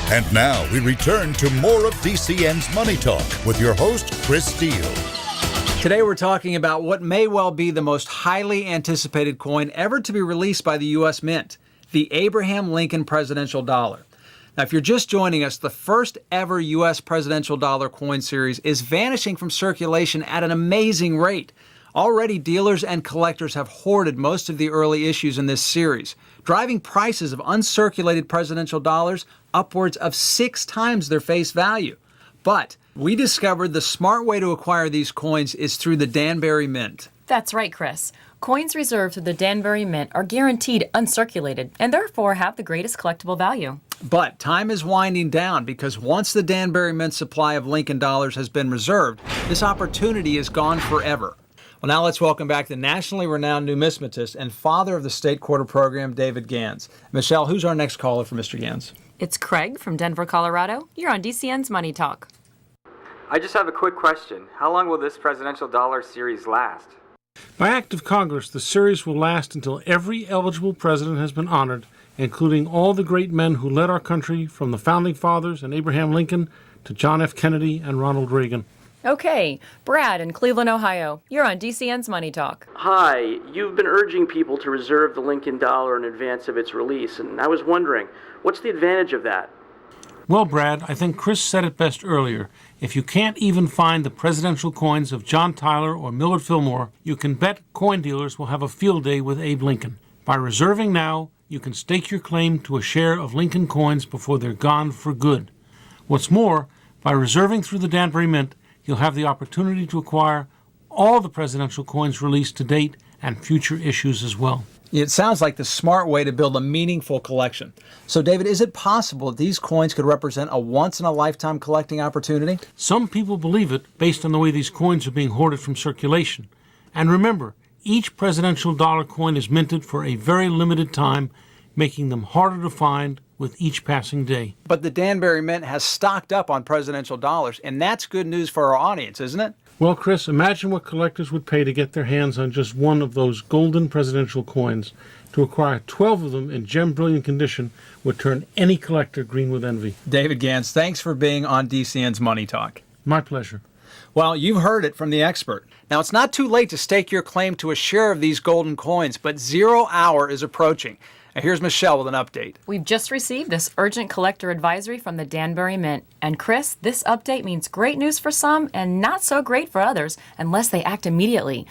And now we return to more of DCN's Money Talk with your host, Chris Steele. Today we're talking about what may well be the most highly anticipated coin ever to be released by the U.S. Mint, the Abraham Lincoln presidential dollar. Now, if you're just joining us, the first ever U.S. presidential dollar coin series is vanishing from circulation at an amazing rate. Already, dealers and collectors have hoarded most of the early issues in this series, driving prices of uncirculated presidential dollars upwards of 6 times their face value. But we discovered the smart way to acquire these coins is through the Danbury Mint. That's right, Chris. Coins reserved through the Danbury Mint are guaranteed uncirculated and therefore have the greatest collectible value. But time is winding down because once the Danbury Mint supply of Lincoln dollars has been reserved, this opportunity is gone forever. Well, now let's welcome back the nationally renowned numismatist and father of the State Quarter Program, David Gans. Michelle, who's our next caller for Mr. Gans? It's Craig from Denver, Colorado. You're on DCN's Money Talk. I just have a quick question. How long will this presidential dollar series last? By act of Congress, the series will last until every eligible president has been honored, including all the great men who led our country from the Founding Fathers and Abraham Lincoln to John F. Kennedy and Ronald Reagan. Okay, Brad in Cleveland, Ohio. You're on DCN's Money Talk. Hi, you've been urging people to reserve the Lincoln dollar in advance of its release, and I was wondering, what's the advantage of that? Well, Brad, I think Chris said it best earlier. If you can't even find the presidential coins of John Tyler or Millard Fillmore, you can bet coin dealers will have a field day with Abe Lincoln. By reserving now, you can stake your claim to a share of Lincoln coins before they're gone for good. What's more, by reserving through the Danbury Mint, you'll have the opportunity to acquire all the presidential coins released to date and future issues as well. It sounds like the smart way to build a meaningful collection. So, David, is it possible that these coins could represent a once-in-a-lifetime collecting opportunity? Some people believe it based on the way these coins are being hoarded from circulation. And remember, each presidential dollar coin is minted for a very limited time, making them harder to find with each passing day. But the Danbury Mint has stocked up on presidential dollars, and that's good news for our audience, isn't it? Well, Chris, imagine what collectors would pay to get their hands on just one of those golden presidential coins. To acquire 12 of them in gem-brilliant condition would turn any collector green with envy. David Gans, thanks for being on DCN's Money Talk. My pleasure. Well, you've heard it from the expert. Now, it's not too late to stake your claim to a share of these golden coins, but 0 hour is approaching. Now, here's Michelle with an update. We've just received this urgent collector advisory from the Danbury Mint. And Chris, this update means great news for some and not so great for others unless they act immediately.